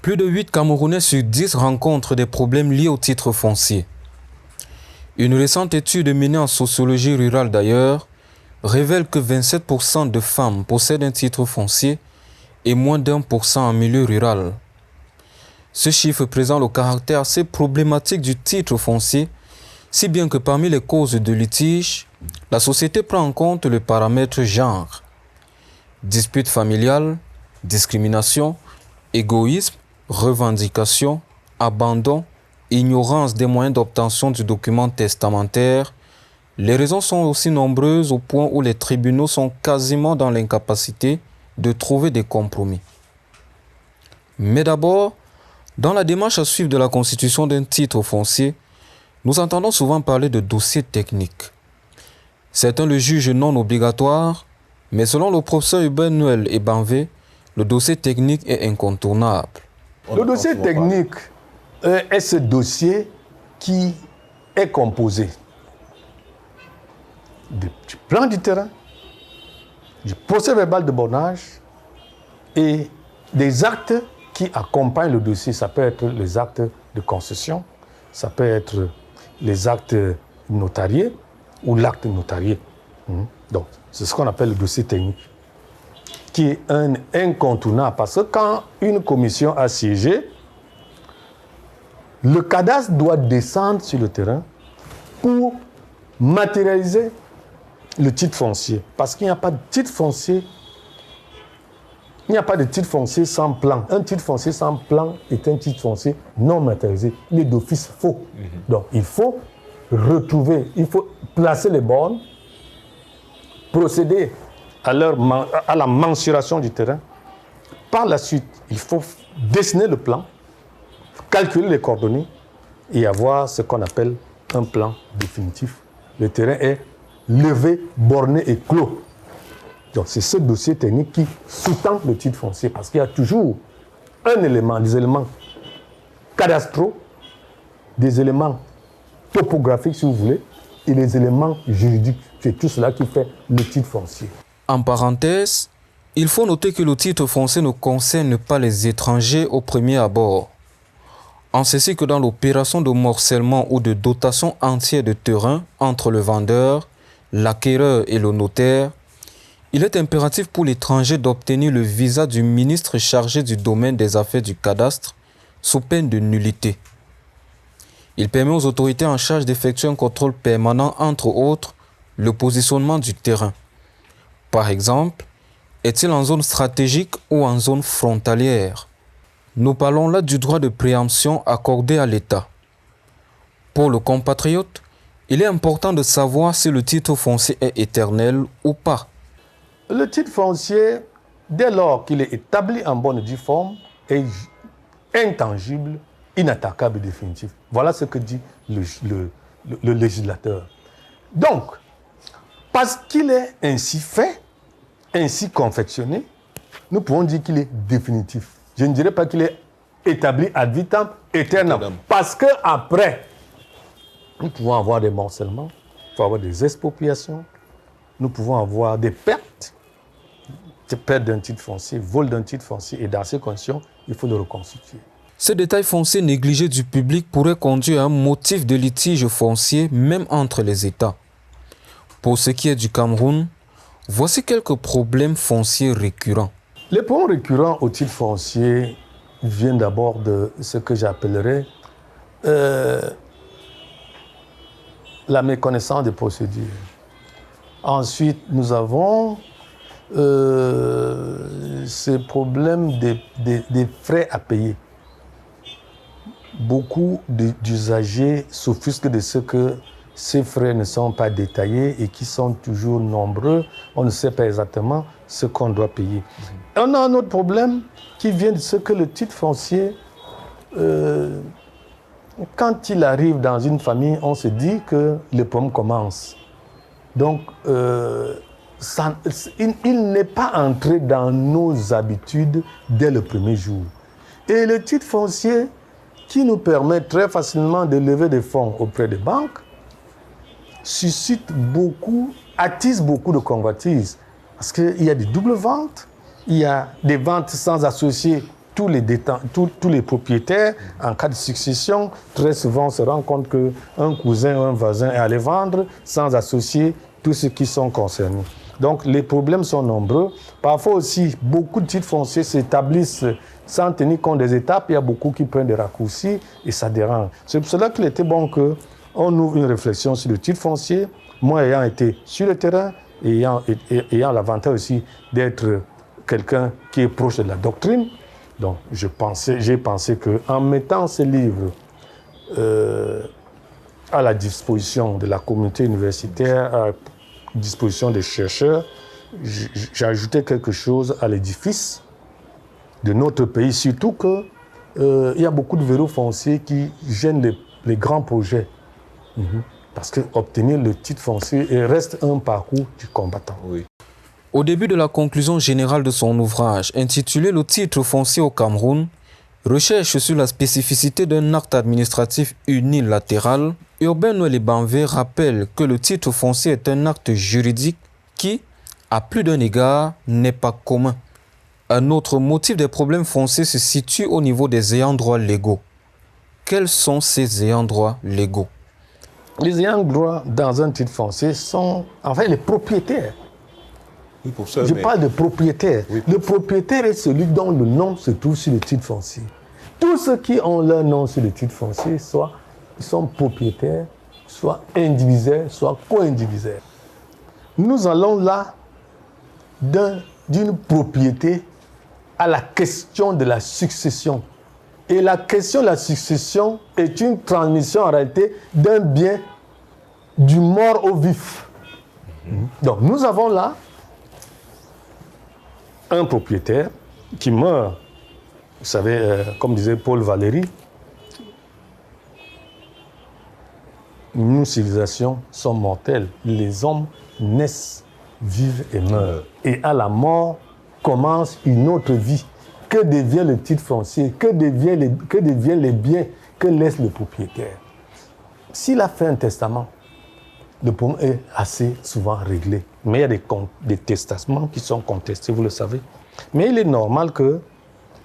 Plus de 8 Camerounais sur 10 rencontrent des problèmes liés au titre foncier. Une récente étude menée en sociologie rurale d'ailleurs révèle que 27% de femmes possèdent un titre foncier et moins d'1% en milieu rural. Ce chiffre présente le caractère assez problématique du titre foncier, si bien que parmi les causes de litige, la société prend en compte le paramètre genre. Disputes familiales, discrimination, égoïsme, revendication, abandon, ignorance des moyens d'obtention du document testamentaire. Les raisons sont aussi nombreuses au point où les tribunaux sont quasiment dans l'incapacité de trouver des compromis. Mais d'abord, dans la démarche à suivre de la constitution d'un titre foncier, nous entendons souvent parler de dossiers techniques. Certains le jugent non obligatoire, mais selon le professeur Hubert Noël et Banvé, le dossier technique est incontournable. Le dossier technique est ce dossier qui est composé du plan du terrain, du procès verbal de bornage et des actes qui accompagnent le dossier. Ça peut être les actes de concession, ça peut être les actes notariés ou l'acte notarié. Donc, c'est ce qu'on appelle le dossier technique, qui est un incontournable parce que quand une commission a siégé, le cadastre doit descendre sur le terrain pour matérialiser le titre foncier. Parce qu'il n'y a pas de titre foncier, il n'y a pas de titre foncier sans plan. Un titre foncier sans plan est un titre foncier non matérialisé. Il est d'office faux. Donc il faut retrouver, il faut placer les bornes, procéder à la mensuration du terrain. Par la suite, il faut dessiner le plan, calculer les coordonnées et avoir ce qu'on appelle un plan définitif. Le terrain est levé, borné et clos. Donc c'est ce dossier technique qui sous-tend le titre foncier parce qu'il y a toujours un élément, des éléments cadastraux, des éléments topographiques si vous voulez, et les éléments juridiques. C'est tout cela qui fait le titre foncier. En parenthèse, il faut noter que le titre foncier ne concerne pas les étrangers au premier abord. En ceci que dans l'opération de morcellement ou de dotation entière de terrain entre le vendeur, l'acquéreur et le notaire, il est impératif pour l'étranger d'obtenir le visa du ministre chargé du domaine des affaires du cadastre sous peine de nullité. Il permet aux autorités en charge d'effectuer un contrôle permanent, entre autres, le positionnement du terrain. Par exemple, est-il en zone stratégique ou en zone frontalière? Nous parlons là du droit de préemption accordé à l'État. Pour le compatriote, il est important de savoir si le titre foncier est éternel ou pas. Le titre foncier, dès lors qu'il est établi en bonne et due forme, est intangible, inattaquable et définitif. Voilà ce que dit le législateur. Donc, parce qu'il est ainsi fait, ainsi confectionné, nous pouvons dire qu'il est définitif. Je ne dirais pas qu'il est établi ad vitam aeternam. Parce qu'après, nous pouvons avoir des morcellements, il faut avoir des expropriations, nous pouvons avoir des pertes d'un titre foncier, vol d'un titre foncier, et dans ces conditions, il faut le reconstituer. Ce détail foncier négligé du public pourrait conduire à un motif de litige foncier même entre les États. Pour ce qui est du Cameroun, voici quelques problèmes fonciers récurrents. Les problèmes récurrents au titre foncier viennent d'abord de ce que j'appellerais la méconnaissance des procédures. Ensuite, nous avons ce problème des frais à payer. Beaucoup d'usagers s'offusquent de ce que ces frais ne sont pas détaillés et qui sont toujours nombreux. On ne sait pas exactement ce qu'on doit payer. On a un autre problème qui vient de ce que le titre foncier, quand il arrive dans une famille, on se dit que le problème commence. Donc, il n'est pas entré dans nos habitudes dès le premier jour. Et le titre foncier, qui nous permet très facilement de lever des fonds auprès des banques, suscite beaucoup, attise beaucoup de convoitises. Parce qu'il y a des doubles ventes, il y a des ventes sans associer tous les propriétaires, en cas de succession, très souvent on se rend compte qu'un cousin ou un voisin est allé vendre sans associer tous ceux qui sont concernés. Donc les problèmes sont nombreux. Parfois aussi, beaucoup de titres fonciers s'établissent sans tenir compte des étapes. Il y a beaucoup qui prennent des raccourcis et ça dérange. C'est pour cela qu'il était bon qu'on ouvre une réflexion sur le titre foncier. Moi, ayant été sur le terrain, ayant l'avantage aussi d'être quelqu'un qui est proche de la doctrine, donc j'ai pensé qu'en mettant ce livre à la disposition de la communauté universitaire, à la disposition des chercheurs, j'ai ajouté quelque chose à l'édifice de notre pays, surtout qu'il y a beaucoup de verrous fonciers qui gênent les grands projets. Parce qu'obtenir le titre foncier reste un parcours du combattant. Oui. Au début de la conclusion générale de son ouvrage, intitulé « Le titre foncier au Cameroun », recherche sur la spécificité d'un acte administratif unilatéral, Urbain Noël Ebanvé rappelle que le titre foncier est un acte juridique qui, à plus d'un égard, n'est pas commun. Un autre motif des problèmes fonciers se situe au niveau des ayants droit légaux. Quels sont ces ayants droit légaux? Les ayants droit dans un titre foncier sont en fait les propriétaires. Oui, pour ça, Je parle de propriétaire. Oui. Le propriétaire est celui dont le nom se trouve sur le titre foncier. Tous ceux qui ont leur nom sur le titre foncier, soit ils sont propriétaires, soit indivisaires, soit co-indivisaires. Nous allons là d'une propriété à la question de la succession. Et la question de la succession est une transmission en réalité d'un bien du mort au vif. Donc nous avons là un propriétaire qui meurt, vous savez, comme disait Paul Valéry, nos civilisations sont mortelles. Les hommes naissent, vivent et meurent. Et à la mort commence une autre vie. Que devient le titre foncier? Que deviennent les biens que laisse le propriétaire? S'il a fait un testament, le problème est assez souvent réglé. Mais il y a des testaments qui sont contestés, vous le savez. Mais il est normal que,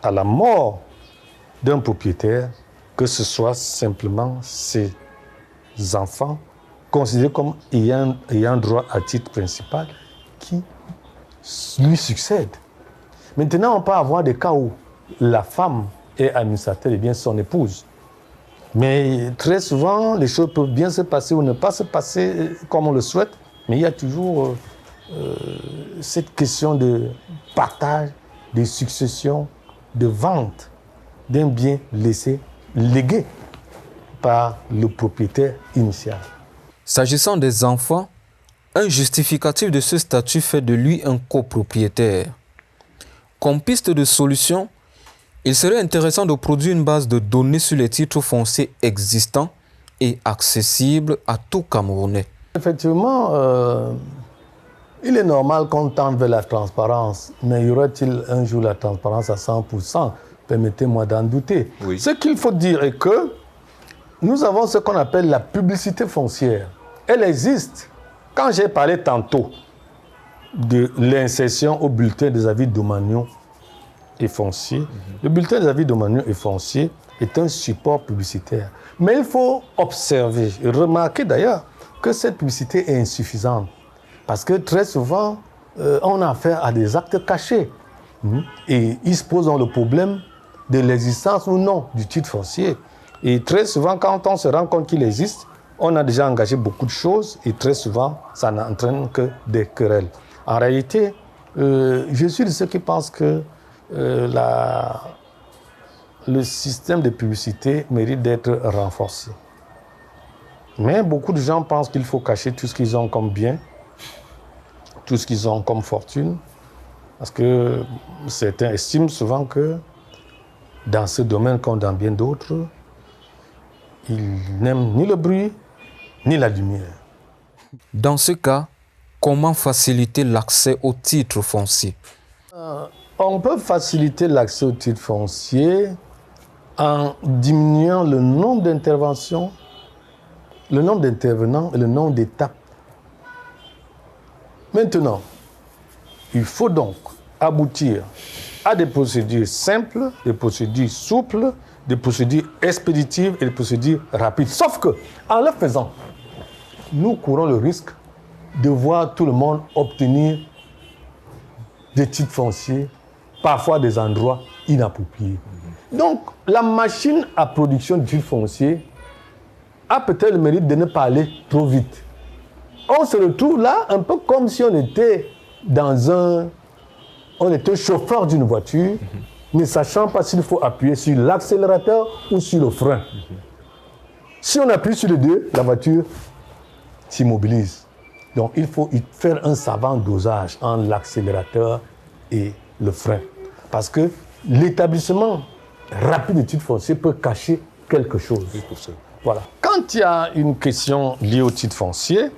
à la mort d'un propriétaire, que ce soit simplement ses enfants considérés comme ayant droit à titre principal qui lui succèdent. Maintenant, on peut avoir des cas où la femme est administratrice et bien son épouse. Mais très souvent, les choses peuvent bien se passer ou ne pas se passer comme on le souhaite. Mais il y a toujours cette question de partage, de succession, de vente d'un bien laissé, légué par le propriétaire initial. S'agissant des enfants, un justificatif de ce statut fait de lui un copropriétaire. Comme piste de solution, il serait intéressant de produire une base de données sur les titres fonciers existants et accessibles à tout Camerounais. Effectivement, il est normal qu'on tende vers la transparence, mais y aura-t-il un jour la transparence à 100%? Permettez-moi d'en douter. Oui. Ce qu'il faut dire est que nous avons ce qu'on appelle la publicité foncière. Elle existe. Quand j'ai parlé tantôt de l'insertion au bulletin des avis domaniaux et fonciers, le bulletin des avis domaniaux et fonciers est un support publicitaire. Mais il faut observer et remarquer d'ailleurs que cette publicité est insuffisante. Parce que très souvent, on a affaire à des actes cachés. Et il se pose dans le problème de l'existence ou non du titre foncier. Et très souvent, quand on se rend compte qu'il existe, on a déjà engagé beaucoup de choses et très souvent, ça n'entraîne que des querelles. En réalité, je suis de ceux qui pensent que le système de publicité mérite d'être renforcé. Mais beaucoup de gens pensent qu'il faut cacher tout ce qu'ils ont comme bien, tout ce qu'ils ont comme fortune, parce que certains estiment souvent que dans ce domaine comme dans bien d'autres, ils n'aiment ni le bruit, ni la lumière. Dans ce cas, comment faciliter l'accès aux titres fonciers? On peut faciliter l'accès aux titres fonciers en diminuant le nombre d'interventions, le nombre d'intervenants et le nombre d'étapes. Maintenant, il faut donc aboutir a des procédures simples, des procédures souples, des procédures expéditives et des procédures rapides. Sauf que, en le faisant, nous courons le risque de voir tout le monde obtenir des titres fonciers, parfois des endroits inappropriés. Donc, la machine à production de titres fonciers a peut-être le mérite de ne pas aller trop vite. On se retrouve là un peu comme si on était chauffeur d'une voiture, ne sachant pas s'il faut appuyer sur l'accélérateur ou sur le frein. Si on appuie sur les deux, la voiture s'immobilise. Donc il faut faire un savant dosage entre l'accélérateur et le frein. Parce que l'établissement rapide de titre foncier peut cacher quelque chose. Voilà. Quand il y a une question liée au titre foncier,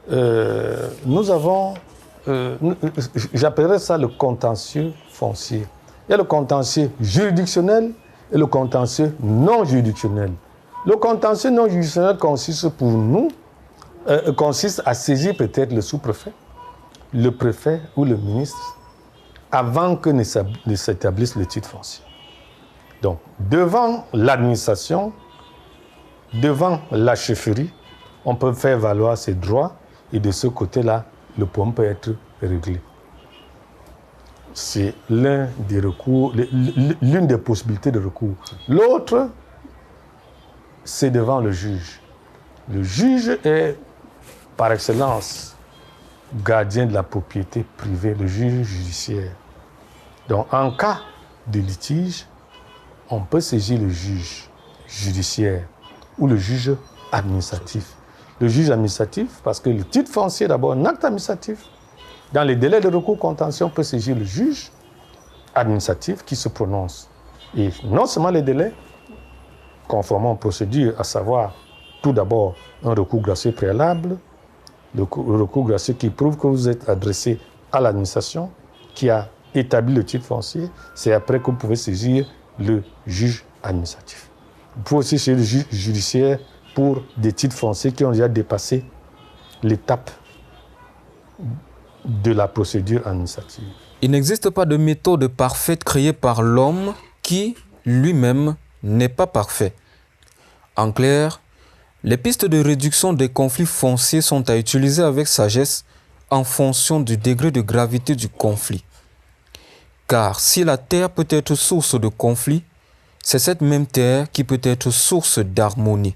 nous avons, j'appellerais ça le contentieux foncier. Il y a le contentieux juridictionnel et le contentieux non juridictionnel. Le contentieux non juridictionnel consiste pour nous, consiste à saisir peut-être le sous-préfet, le préfet ou le ministre avant que ne s'établisse le titre foncier. Donc, devant l'administration, devant la chefferie, on peut faire valoir ses droits et de ce côté-là, le problème peut être réglé. C'est l'un des recours, l'une des possibilités de recours. L'autre, c'est devant le juge. Le juge est, par excellence, gardien de la propriété privée, le juge judiciaire. Donc, en cas de litige, on peut saisir le juge judiciaire ou le juge administratif. Le juge administratif, parce que le titre foncier, d'abord, un acte administratif. Dans les délais de recours contentieux, on peut saisir le juge administratif qui se prononce. Et non seulement les délais, conformément aux procédures, à savoir tout d'abord un recours gracieux préalable, le recours gracieux qui prouve que vous êtes adressé à l'administration qui a établi le titre foncier, c'est après que vous pouvez saisir le juge administratif. Vous pouvez aussi saisir le juge judiciaire pour des titres fonciers qui ont déjà dépassé l'étape de la procédure administrative. Il n'existe pas de méthode parfaite créée par l'homme qui, lui-même, n'est pas parfait. En clair, les pistes de réduction des conflits fonciers sont à utiliser avec sagesse en fonction du degré de gravité du conflit. Car si la terre peut être source de conflit, c'est cette même terre qui peut être source d'harmonie.